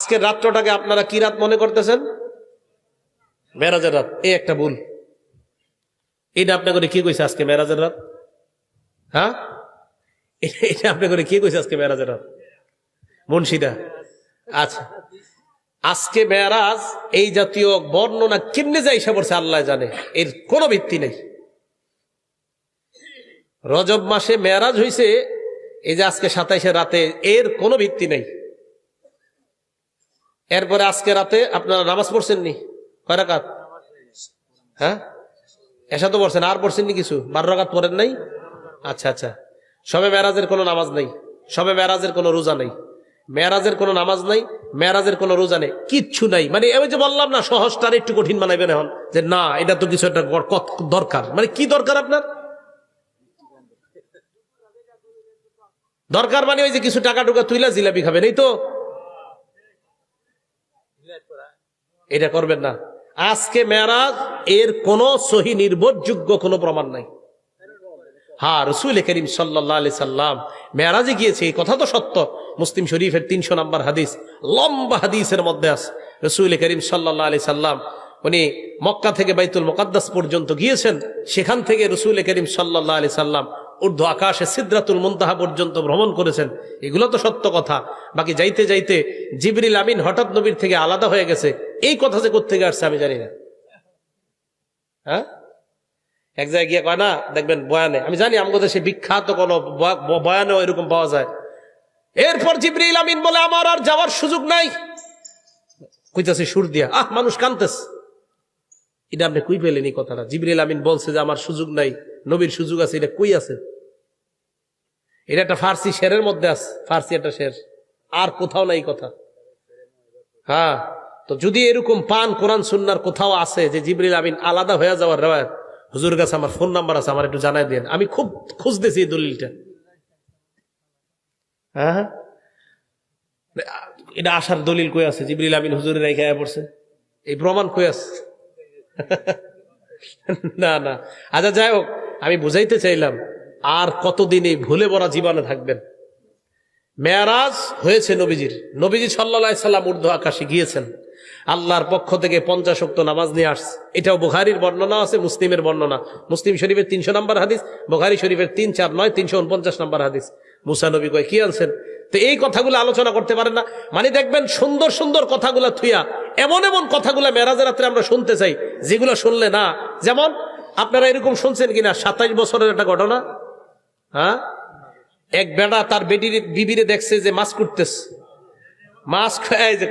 আজকের রাত্রটাকে আপনারা কি রাত মনে করতেছেন? মেরাজের রাত। এই একটা ভুল। এটা আপনি করে কি কইছে আজকে মেরাজের রাত? হ্যাঁ, এটা আপনি করে কি কইছে আজকে মেরাজের রাত? মুন্সিদা। আচ্ছা, আজকে মেরাজ এই জাতীয় বর্ণনা কেমনে যায় এসে পড়ছে আল্লাহ জানে, এর কোনো ভিত্তি নেই। রজব মাসে মেরাজ হইছে এই যে আজকে 27 রাতে, এর কোনো ভিত্তি নেই। এরপরে আজকে রাতে আপনারা নামাজ পড়ছেন নি? কয় রাকাত? হ্যাঁ, এসা তো পড়ছেন, আর পড়ছেন নি কিছু? 12 রাকাত পড়েন নাই? আচ্ছা আচ্ছা। সবে মেরাজের কোনো নামাজ নেই, সবে মেরাজের কোনো রোজা নেই, মেরাজের কোনো নামাজ নাই, মেরাজের কোনো রোজা নেই, কিচ্ছু নাই। মানে আমি যে বললাম না, সহজটার একটু কঠিন বানাইবেন এখন, যে না এটা তো কিছু একটা দরকার। মানে কি দরকার আপনার? দরকার মানে ওই যে কিছু টাকা টুকা তুইলা জিলাপি খাবেন, এই তো। এটা করবেন না। আজকে মেরাজ, এর কোন সহি নির্ভরযোগ্য কোনো প্রমাণ নাই। হ্যাঁ, রাসূল করিম সাল্লাল্লাহু আলাইহি সাল্লাম মেরাজে গিয়েছে, এই কথা তো সত্য। মুসলিম শরীফের 300 নম্বর হাদিস, লম্বা হাদিসের মধ্যে আছে রাসূল করিম সাল্লাল্লাহু আলাইহি সাল্লাম উনি মক্কা থেকে বাইতুল মুকাদ্দাস পর্যন্ত গিয়েছেন। সেখান থেকে রাসূল করিম সাল্লাল্লাহু আলাইহি সাল্লাম ঊর্ধ্ব আকাশে সিদরাতুল মুনতাহা পর্যন্ত ভ্রমণ করেছেন। এগুলো তো সত্য কথা। বাকি যাইতে যাইতে জিবরিল আমিন হঠাৎ নবীর থেকে আলাদা হয়ে গেছে, এই কথা যে কোত্থেকে আসছে আমি জানি না। হ্যাঁ, এক জায়গায় গিয়ে কয় না, দেখবেন বয়ানে, আমি জানি আমাদের দেশে বিখ্যাত কোন বয়ানেও এরকম পাওয়া যায়। এরপর জিবরিল আমিন বলে আমার আর যাওয়ার সুযোগ নাই, কইতাছে সুর দিয়া, মানুষ কানতেছে। এটা আপনি কই পেলেন এই কথাটা? জিবরিল আমিন বলছে যে আমার সুযোগ নাই, নবীর সুযোগ আছে, এটা কই আছে? এটা একটা ফার্সি শেরের মধ্যে আছে, ফার্সি একটা শের, আর কোথাও নাই কথা। হ্যাঁ, তো যদি এরকম পান কোরআন সুন্নাহর কোথাও আছে যে জিবরিল আমিন আলাদা হয়ে যাওয়ার রেওয়ায়াত, হুজুরের কাছে আমার ফোন নাম্বার আছে, আমার একটু জানাই দেন, আমি খুব খুঁজতেছি এই দলিলটা। হ্যাঁ, এটা আসার দলিল কই আছে? জিবরিল আমিন হুজুরের রেখে পড়ছে, এই প্রমাণ কই আছে? না না। আচ্ছা, যাই হোক, আমি বুঝাইতে চাইলাম আর কতদিন এই ভুলে ভরা জীবনে থাকবেন। মেরাজ হয়েছে নবীজির, নবীজি সাল্লাল্লাহু আলাইহি সাল্লাম ঊর্ধ্ব আকাশে গিয়েছেন, আল্লাহর পক্ষ থেকে 50 ওয়াক্ত নামাজ নিয়ে আসছে। এটাও বুখারীর বর্ণনা আছে, মুসলিমের বর্ণনা। মুসলিম শরীফের 300 নম্বর হাদিস, বুখারী শরীফের 349 349 নম্বর হাদিস। মুসা নবী কয় কি আনছেন? তো এই কথাগুলো আলোচনা করতে পারেন না। মানে দেখবেন সুন্দর সুন্দর কথাগুলা থুইয়া এমন এমন কথাগুলা মেরাজের রাত্রে আমরা শুনতে চাই, যেগুলো শুনলে না। যেমন আপনারা এরকম শুনছেন কিনা 27 বছরের একটা ঘটনা। হ্যাঁ, এক বেটা তার বিবিরে দেখছে যে মাছ কুটতেছে, মাছ খায় যে